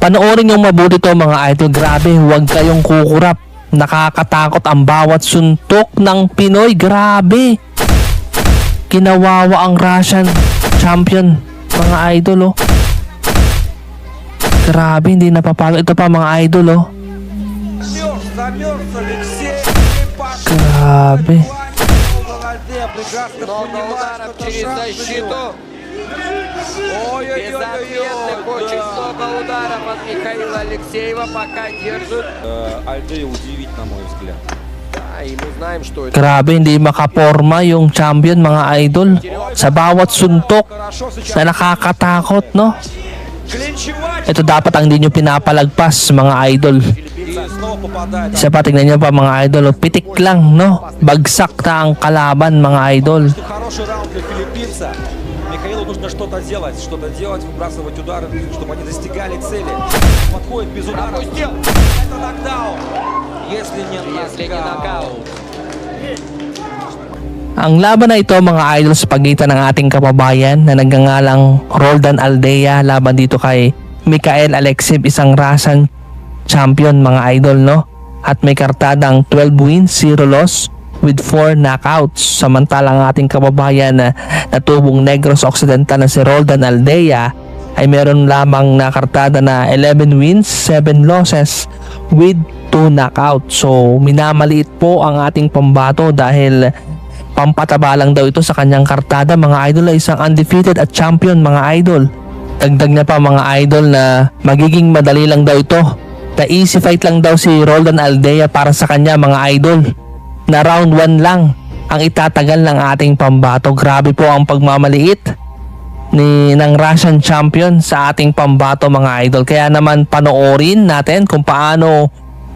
Panoorin yung mabuti to mga idol. Grabe, huwag kayong kukurap. Nakakatakot ang bawat suntok ng Pinoy. Grabe. Kinawawa ang Russian champion mga idol oh. Grabe, hindi napapalo. Ito pa mga idol oh. Grabe. Безответных очень много ударов от Михаила Алексеева, пока держит. Альдея удивить, на мой взгляд. Да, и мы знаем, что это. Grabe, hindi makaporma yung champion mga idol. Sa bawat suntok na nakakatakot no. Ito dapat ang hindi nyo pinapalagpas mga idol. И снова попадает. Isa pa, tignan nyo pa mga idol oh. Pitik lang no. Bagsak na ang kalaban mga idol. Хороший раунд для филиппинца. Михаилу нужно что-то делать, выбрасывать удары, чтобы они достигали цели. Подходит без удара. Опустил. Это нокдаун. Если не нокаут. Ang laban na ito mga idol sa pagitan ng ating kababayan na nagngangalang Roldan Aldea laban dito kay Mikhail Alexeyev, isang Russian champion mga idol no. At may kartadang 12 wins, 0 loss with 4 knockouts. Samantalang ating kababayan na natubong Negros Occidental na si Roldan Aldea ay meron lamang na kartada na 11 wins, 7 losses with 2 knockouts. So minamaliit po ang ating pambato dahil pampataba lang daw ito sa kanyang kartada mga idol, ay isang undefeated at champion mga idol. Dagdag na pa mga idol na magiging madali lang daw ito. Na easy fight lang daw si Roldan Aldea para sa kanya mga idol. Na round 1 lang ang itatagal ng ating pambato. Grabe po ang pagmamaliit ng Russian champion sa ating pambato mga idol. Kaya naman panoorin natin kung paano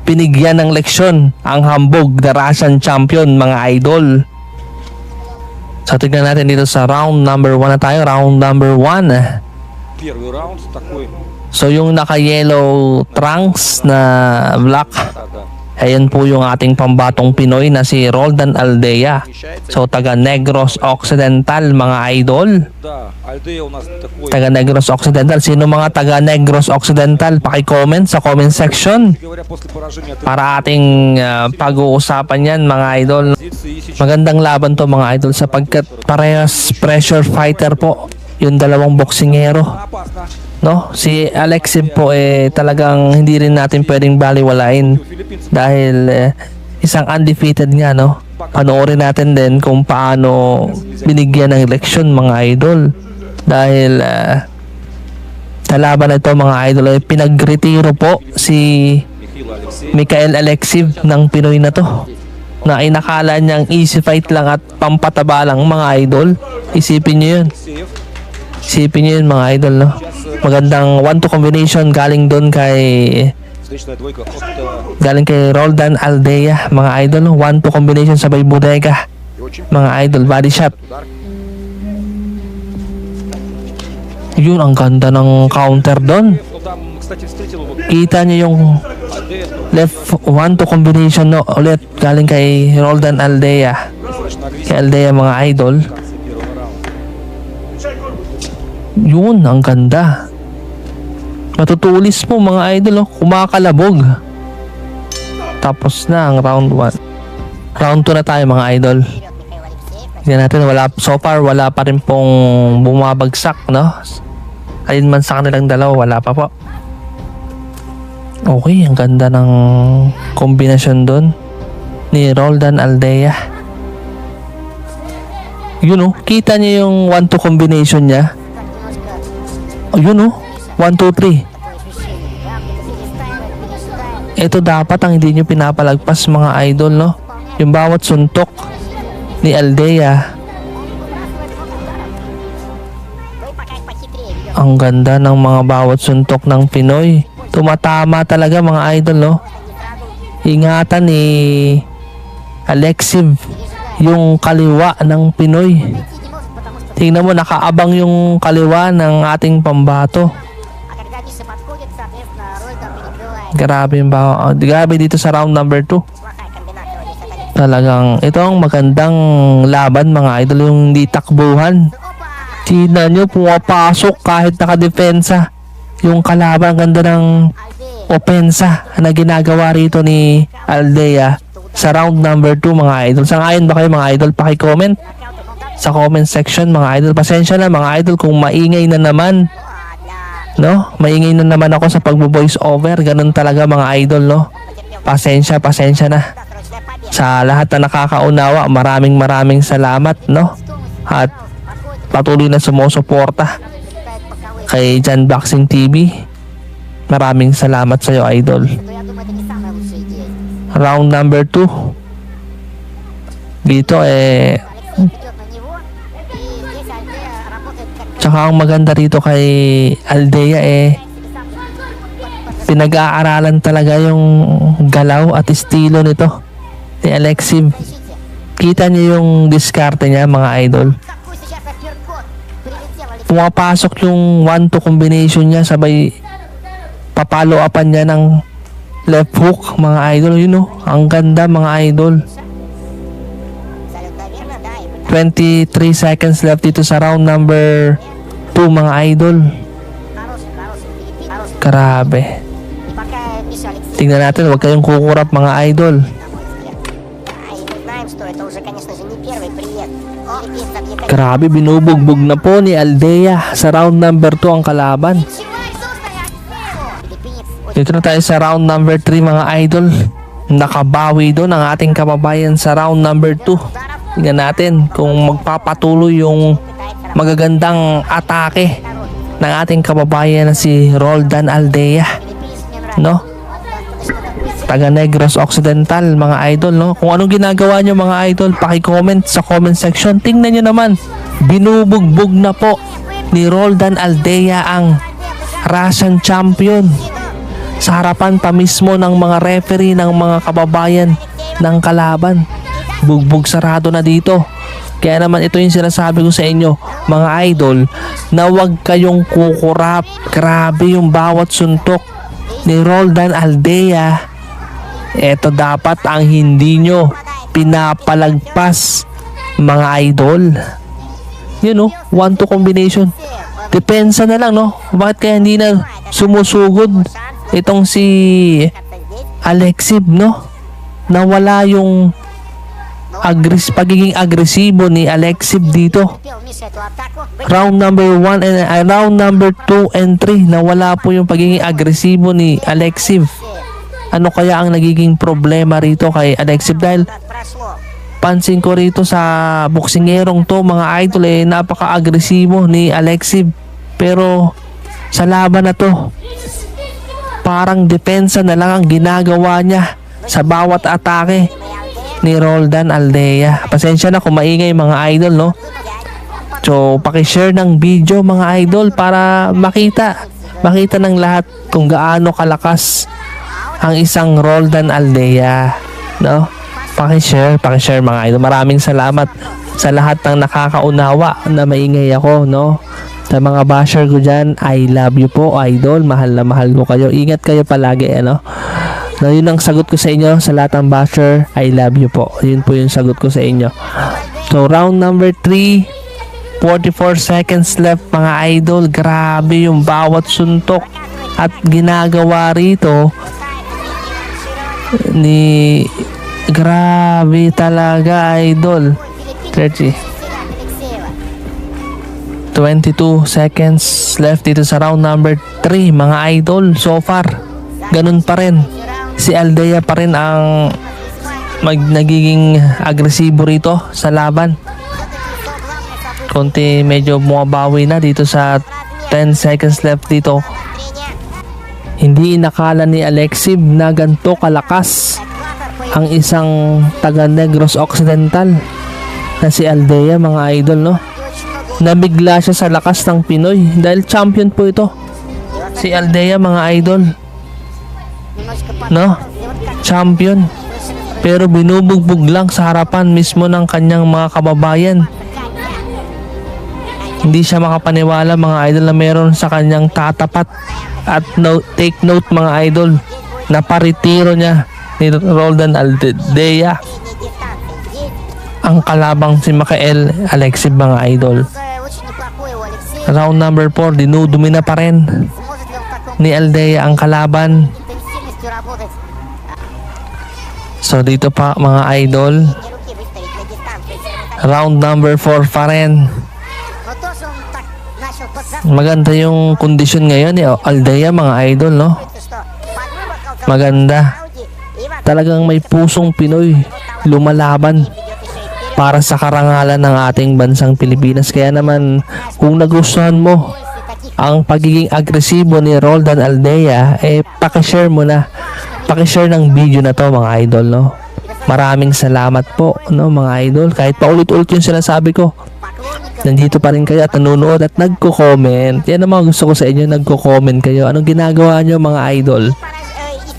binigyan ng leksyon ang hambog na Russian champion mga idol. So tignan natin dito sa round number 1 na tayo. Round number 1. Первый раунд такой. So yung naka-yellow trunks na black, ayan po yung ating pambatong Pinoy na si Roldan Aldea. So taga Negros Occidental mga idol. Да, Альдея у нас такой. Taga Negros Occidental. Sino mga taga Negros Occidental? Paki-comment sa comment section Говоря, после поражения от para ating pag-uusapan yan mga idol. позиции и сейчас Magandang laban to mga idol sapagkat parehas pressure fighter po yung dalawang boksingero. опасно. No, si Alexeyev po talagang hindi rin natin pwedeng baliwalain dahil isang undefeated nga no. Panoorin natin din kung paano binigyan ng leksyon mga idol dahil sa laban na ito mga idol ay pinagretiro po si Mikhail Alexeyev ng Pinoy na to na inakala niyang easy fight lang at pampataba lang mga idol. Isipin niyo yun. Isipin niyo yun mga idol no. Magandang 1-2 combination galing doon kay встречная двойка от Roldan Aldea mga idol. 1-2 combination sabay bodega mga idol, body shot. Yun ang ganda ng counter doon. Ну там, кстати, встретил его Kita niyo yung Альдея. left 1-2 combination no ulit galing kay Roldan Aldea. Достаточно Kay агрессивно Aldea mga idol. в конце первого раунда. Yun ang ganda. Matutulis po mga idol oh. Kumakalabog. Tapos na ang round 1. Round 2 na tayo mga idol. Tignan natin, so far wala pa rin pong bumabagsak no. Ayun man sa kanilang dalawa, wala pa po. Okay, ang ganda ng kombinasyon doon ni Roldan Aldea. Yun oh, kita niyo yung 1-2 combination niya. Oh, yun oh, 1-2-3. Ito dapat ang hindi nyo pinapalagpas mga idol no. Yung bawat suntok ni Aldea. Ang ganda ng mga bawat suntok ng Pinoy. Tumatama talaga mga idol no. Ingatan ni Alexeyev yung kaliwa ng Pinoy. Tingnan mo, nakaabang yung kaliwa ng ating pambato. Grabe yung grabe dito sa round number 2. Talagang itong magandang laban mga idol, yung hindi takbuhan. Tingnan nyo, pumapasok kahit nakadepensa. yung kalaban. Ganda ng opensa na ginagawa rito ni Aldea sa round number 2 mga idol. Sang-ayon ba kayo mga idol? Paki-comment sa comment section mga idol. Pasensya na mga idol kung maingay na naman, no? Maingay na naman ako sa pagbo-voice over. Ganun talaga mga idol, no? Pasensya na. Sa lahat na nakakaunawa, maraming salamat, no? At patuloy na sumusuporta kay Jan Boxing TV. Maraming salamat sa iyo idol. Round number 2. Dito tsaka ang maganda rito kay Aldea pinag-aaralan talaga yung galaw at estilo nito ni Alexib. Kita niyo yung diskarte niya mga idol. Pumapasok yung 1-2 combination niya, sabay papalo upan niya ng left hook mga idol. You know, ang ganda mga idol. 23 seconds left dito sa round number 2 mga idol. Grabe. Tingnan natin, huwag kayong kukurap mga idol. Grabe, binubugbog na po ni Aldea sa round number 2 ang kalaban. Dito na tayo sa round number 3 mga idol. Nakabawi doon ang ating kababayan sa round number 2. Tingnan natin kung magpapatuloy yung magagandang atake ng ating kababayan na si Roldan Aldea, no? Taga Negros Occidental mga idol, no? Kung anong ginagawa nyo mga idol, paki-comment sa comment section. Tingnan nyo naman, binubugbog na po ni Roldan Aldea ang Russian champion sa harapan pa mismo ng mga referee ng mga kababayan ng kalaban. Bugbog sarado na dito. Kaya naman ito yung sinasabi ko sa inyo mga idol, na huwag kayong kukurap. Grabe yung bawat suntok ni Roldan Aldea. Ito dapat ang hindi nyo pinapalagpas mga idol. Yun, no? 1-2 combination. Depensa na lang, no? Bakit kaya hindi na sumusugod itong si Alexib, no? Nawala yung pagiging agresibo ni Alexib dito. Round number 1 and round number 2 and 3, nawala po yung pagiging agresibo ni Alexib. Ano kaya ang nagiging problema rito kay Alexib? Dahil pansin ko rito sa boksingerong to mga idol, napaka-agresibo ni Alexib. Pero sa laban na to, parang depensa na lang ang ginagawa niya sa bawat atake ni Roldan Aldea. Pasensya na kung maingay mga idol, no? So, paki-share ng video mga idol para makita ng lahat kung gaano kalakas ang isang Roldan Aldea, no? Paki-share mga idol. Maraming salamat sa lahat ng nakakaunawa na maingay ako, no? Sa mga basher ko dyan, I love you po idol. Mahal na mahal ko kayo. Ingat kayo palagi, ano? No, yun ang sagot ko sa inyo sa lahat ng basher. I love you po. Yun po yung sagot ko sa inyo. So round number 3, 44 seconds left mga idol. Grabe yung bawat suntok at ginagawa rito ni, grabe talaga idol. 22 seconds left dito sa round number 3 mga idol. So far ganun pa rin, si Aldea pa rin ang nagiging agresibo rito sa laban. Konti medyo bumabawi na dito sa 10 seconds left dito. Hindi inakala ni Alexib na ganito kalakas ang isang taga Negros Occidental na si Aldea mga idol, no? Nabigla siya sa lakas ng Pinoy dahil champion po ito si Aldea mga idol, no? Champion, pero binubugbog lang sa harapan mismo ng kanyang mga kababayan. Hindi siya makapaniwala mga idol na meron sa kanyang tatapat. At take note mga idol, na paritiro niya ni Roldan Aldea ang kalabang si Mikael Alexib mga idol. Round number 4, dinudumi na pa rin ni Aldea ang kalaban. Интенсивностью работать. So dito pa mga idol, Не руки выставить на дистанцию. round number 4 pa rin. Но тоже он так начал подзапрыгивать, Maganda yung kondisyon ngayon ni Aldea mga idol, no? что подвымотал Maganda. Ауди. И вот Talagang may pusong Pinoy lumalaban ведет еще и вперед. para sa karangalan ng ating bansang Pilipinas. Kaya naman kung nagustuhan mo Если таких ang pagiging agresibo ni Roldan Aldea, pakishare mo na. Pakishare ng video na to mga idol, no? Maraming salamat po, no mga idol. Kahit paulit-ulit yung sinasabi ko, поклонников nandito pa rin kayo at nanonood at nagko-comment. Yan ang mga gusto ko sa inyo, nagko-comment kayo. Anong ginagawa nyo mga idol? из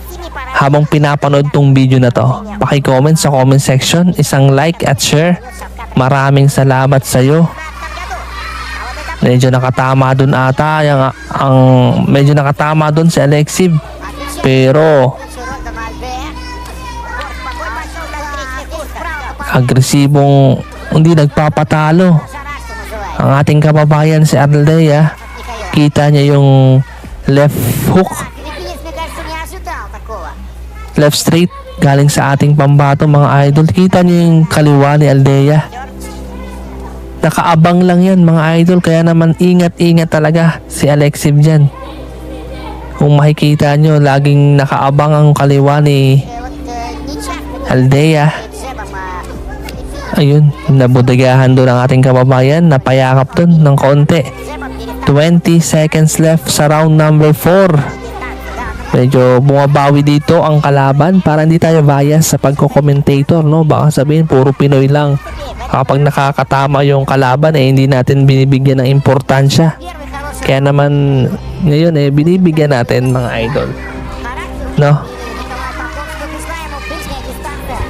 семи поражений Habang pinapanood tong video na to, paki-comment sa comment section, isang like at share. Maraming salamat sa iyo. Medyo nakatama dun ata ang medyo nakatama dun si Alexib. Pero Ронда Мальбе. Бой пошел до встречных курс. Справа agresibong hindi nagpapatalo жара, что называется. ang ating kababayan si Aldea. Михаил. Kita niya yung left hook, Филиппинец, мне кажется, не ожидал такого. left straight galing sa ating pambato mga idol. Kita niyo yung kaliwa ni Aldea. Nakaabang lang yan mga idol, kaya naman ingat-ingat talaga si Alexib dyan. Kung makikita nyo, laging nakaabang ang kaliwa ni Вот не часто Aldea. джебом, Ayun, nabudagahan doon ang ating kababayan, napayakap doon ng konti. джебом перестал. 20 seconds left sa round number 4. Medyo bumabawi dito ang kalaban para hindi tayo bias sa pagko-commentator, no? Baka sabihin puro Pinoy lang. Kapag nakakatama yung kalaban, hindi natin binibigyan ng importansya. Первый хороший Kaya naman ngayon binibigyan natin mga idol, характер. no? Николай Попов, нужна ему ближняя дистанция.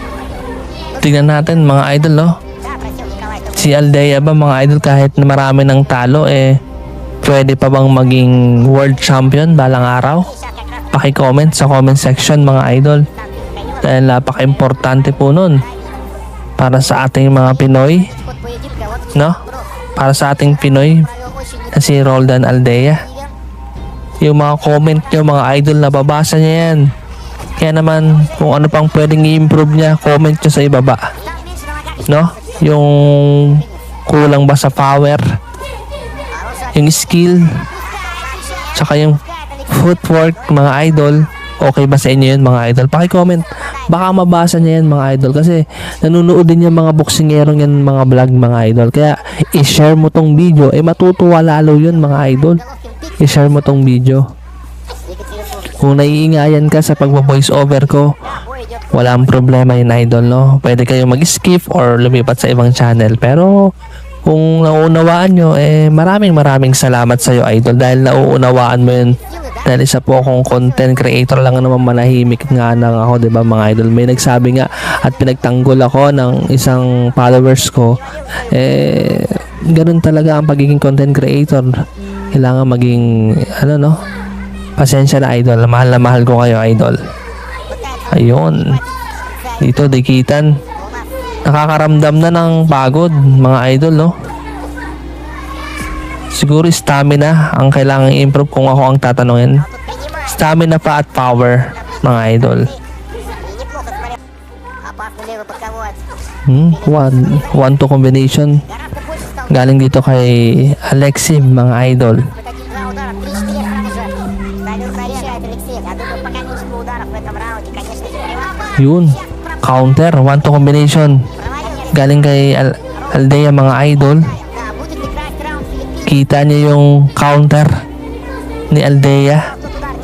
Tingnan natin mga idol, no? Да, просил Николай, чтобы Si Aldea ba mga idol, kahit na marami ng talo, pwede pa bang maging world champion balang araw? сейчас как раз Paki-comment sa comment section mga idol. дистанцию сохранил. Dahil napaka-importante po nun para sa ating mga Pinoy, Ход поединка, вот no? Para sa ating Pinoy провел очень na si Roldan Aldea. неплохо. Yung mga comment nyo mga idol, nababasa niya yan. Kaya naman kung ano pang pwedeng i-improve niya, comment nyo sa ibaba, Стал меньше налагать. no? Yung kulang ba sa power, Хороший yung skill, tsaka yung footwork mga idol, okay ba sa inyo yun mga idol? Paki-comment, baka mabasa niya yan mga idol, kasi nanonood din yung mga boksingerong yan, mga vlog mga idol. Kaya i-share mo tong video, matutuwa lalo yun mga idol. головкин пик. I-share mo tong video. Екатеринбург. Kung naiingayan ka sa pagbo-voice over ko, Да, бой идет. walang problema yun idol, no? Pwede kayo mag-skip or lumipat sa ibang channel. Pero kung nauunawaan nyo, maraming salamat sa iyo idol, dahil nauunawaan mo yun. Силы, да? Dahil isa po akong content creator lang naman, manahimik nga lang ako, 'di ba mga idol? May nagsabi nga at pinagtanggol ako ng isang followers ko. Ganun talaga ang pagiging content creator. Kailangan maging pasensya na idol. Mahal na mahal ko kayo idol. Ayun. Dito dikitan. Nakakaramdam na ng pagod mga idol, no? Siguro stamina ang kailangan i-improve kung ako ang tatanungin. Принимает. Stamina pa at power, mga idol. И неплохо смотрел. Опасный левый боковой. 1-2 combination. Гораздо больше стал. Galing dito kay Alexib, mga idol. Вот один-два удара, 3-4 сразу же. Сталюха решает Алексей. Я думаю, по количеству ударов в этом раунде, конечно, перевал. Yun. Counter, 1-2 combination. Провалил. Galing kay Aldea, mga idol. Да, будет играть раунд Филиппин. Kita niyo yung counter ni Aldea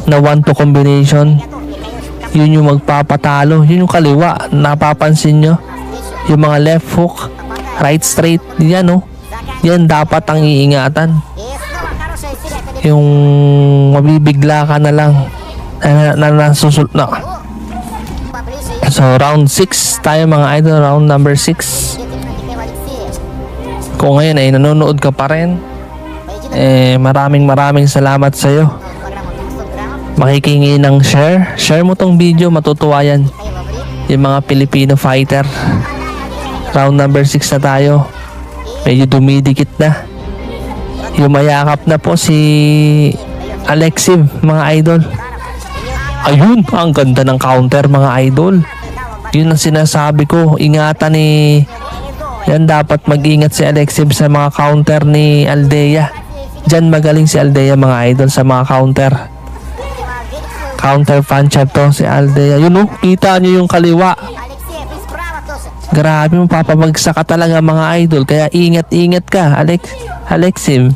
na 1-2 combination. Готов ли, конечно, к Yun yung magpapatalo. Yun yung kaliwa. Napapansin nyo? встрече. Yung mga left hook, right straight. Yan, oh. Yan dapat ang iingatan. И снова хорошая серия. Это Yung mabibigla ka na lang na. поближе. So round 6 tayo mga idol, round number 6. Михаил Алексеев. Kung ngayon ay nanonood ka pa rin, Поединок. maraming salamat sa iyo. Килограммов 200 граммов. Makikingi ng share mo tong video, matutuwa yan. Михаил Лаврин. Yung mga Filipino fighter. Round number 6 na tayo. Medyo dumidikit na. Yumayakap na po si Alexiev, mga idol. Ayun, ang ganda ng counter, mga idol. Yun ang sinasabi ko. Ingatan ni... Yan, dapat mag-ingat si Alexiev sa mga counter ni Aldea. Diyan magaling si Aldea, mga idol, sa mga counter. Counter puncher to si Aldea. Yun oh, kita nyo yung kaliwa. Алексеев, и справа тоже. Grabe, mapapabagsak ka talaga, mga idol. Kaya ingat-ingat ka, Alexiev.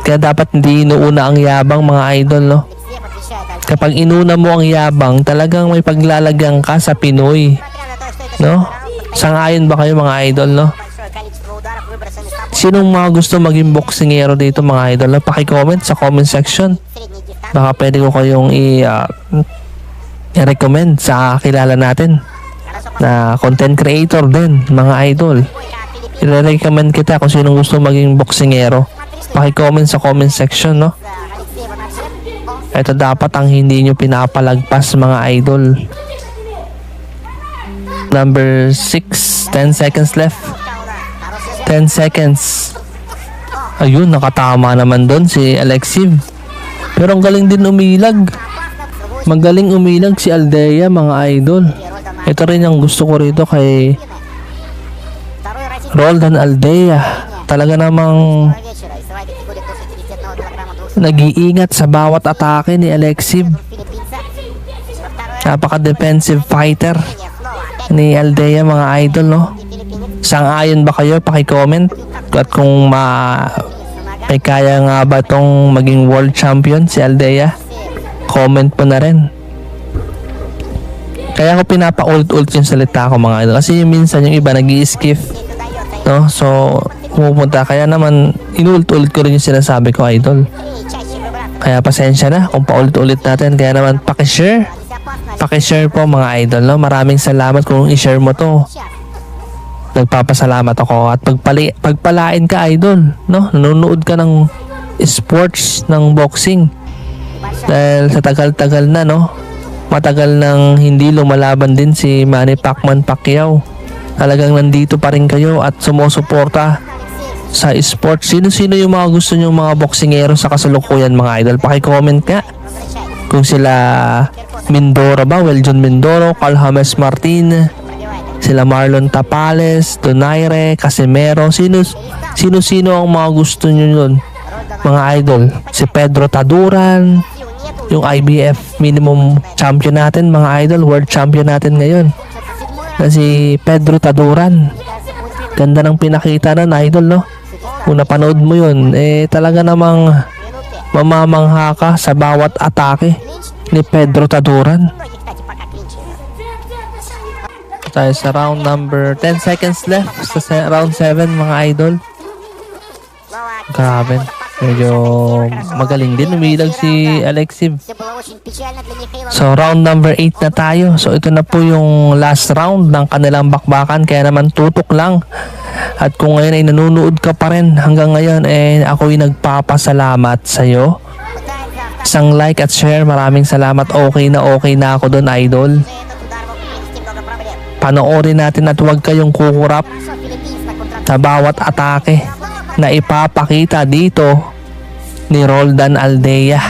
Kaya dapat hindi inuuna ang yabang, mga idol, no? Алексеев отвечает Альфа. Kapag inuna mo ang yabang, talagang may paglalagyan ka sa Pinoy, Несмотря на то, что это no? раунд, Sang-ayon ba kayo, mga idol, no? большое количество ударов выбросили с тобой. Sinong mga gusto maging boksingero dito, mga idol? No? Paki-comment sa comment section. Средний дистанции. Baka pwede ko kayong i-recommend sa kilala natin Хорошо na content creator din, mga idol. Филиппин. I-recommend kita kung sinong gusto maging boksingero. Paki-comment sa comment section, no? Алексеева начнет. Он Ito dapat ang hindi nyo pinapalagpas, mga idol. Number 6, 10 seconds left. удар. Хороший 10 seconds. Ayun, nakatama naman doon si Alexiev. Pero ang galing din umilag. Magaling umilag si Aldea, mga idol. Ito rin ang gusto ko rito kay Второй российский Roldan Aldea. Talaga namang вечера. Весовая категория до 61 килограмма двух nag-iingat sa bawat atake ni Alexiev. филиппинца. Во второй Napaka-defensive fighter снова опять ni Aldea, mga idol, no? филиппинец. Sang-ayon ba kayo? Paki-comment. At kung may kaya nga ba tong maging world champion si Aldea, comment po na rin. Kaya ako pinapa-ult-ult yung salita ko, mga idol. Kasi minsan yung iba nag-i-skip, no? So, pumupunta. Kaya naman, inult-ult ko rin yung sinasabi ko, idol. И чаще выбрасывать. Kaya pasensya na kung paulit-ulit наtin. Kaya naman, pakishare. Здесь опасно. Pakishare po, mga idol, no? Maraming salamat kung i-share mo to. Сейчас. Nagpapasalamat ako at pagpalain ka, idol, no? Nanonood ka ng sports, ng boxing dahil sa tagal-tagal na, no? Matagal nang hindi lumalaban din si Manny Pacquiao. Talagang nandito pa rin kayo at sumusuporta sa sports. Sino-sino yung mga gusto nyo mga boksingero sa kasalukuyan, mga idol? Paki-comment nga Возвращайтесь. kung sila Mindoro ba, Weljon Mindoro, Carl James Martin, Пробивает. sila Marlon Tapales, Donaire, Casimero, sino-sino ang mga gusto nyo yun, mga idol? Si Pedro Taduran, Сил нету. yung IBF minimum champion natin, mga idol, world champion natin ngayon, na si Pedro Taduran. Ganda ng pinakita nun, idol, no? Kung napanood mo yun, talaga namang mamamangha ka sa bawat atake ni Pedro Taduran. Многие, кстати, пока клинчи. Tayo sa round number 10 seconds left sa round 7, mga idol. Grabe, medyo magaling din umilag si Alexiev. Все было очень печально для Михаила. So round number 8 na tayo. So ito na po yung last round ng kanilang bakbakan, kaya naman tutok lang. At kung ngayon ay nanonood ka pa rin hanggang ngayon, ako'y nagpapasalamat sa iyo. Пытается Isang like at share, maraming salamat. Okay na ako doon, idol. этот удар мог принести много проблем. Panoorin natin at huwag kayong kukurap Хорошо, филиппинец на контратаке. sa bawat atake na ipapakita dito ni Roldan Aldea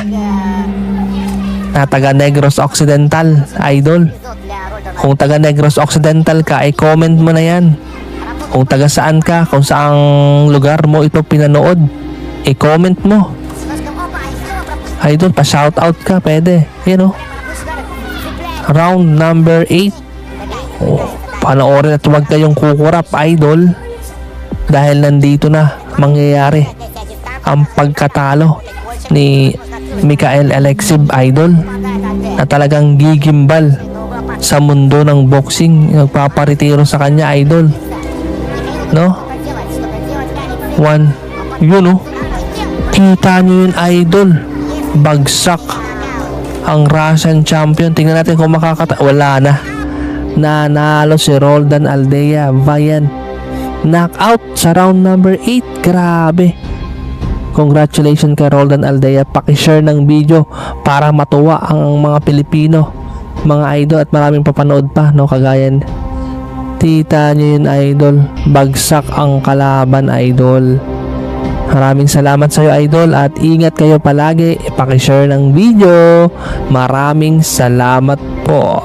na taga Negros Occidental, idol. Эпизод для Рольдана. Kung taga Negros Occidental ka, ay comment mo na yan. Kung taga saan ka, kung saang lugar mo ito pinanood, i-comment mo. Немножко опа, и снова пропустил. Idol, pa-shoutout ka, pwede. Yan o. Удары. Цепляет. Round number 8. Oh, panoorin at huwag kayong kukurap, idol. Dahil nandito na mangyayari Третья дистанция. ang pagkatalo ni Mikael Alexiev, idol, na talagang gigimbal sa mundo ng boxing. Nagpaparetiro sa kanya, idol, no? One, yun, oh. Kita nyo yun, idol. Bagsak ang Russian champion. Tingnan natin kung wala na. Nanalo si Roldan Aldea via knockout sa round number 8. Grabe. Congratulations kay Roldan Aldea. Paki-share ng video para matuwa ang mga Pilipino, mga idol, at maraming papanood pa, no? Kagayan. Tita nyo yun, idol. Bagsak ang kalaban, idol. Maraming salamat sa iyo, idol, at ingat kayo palagi. Paki-share ng video. Maraming salamat po.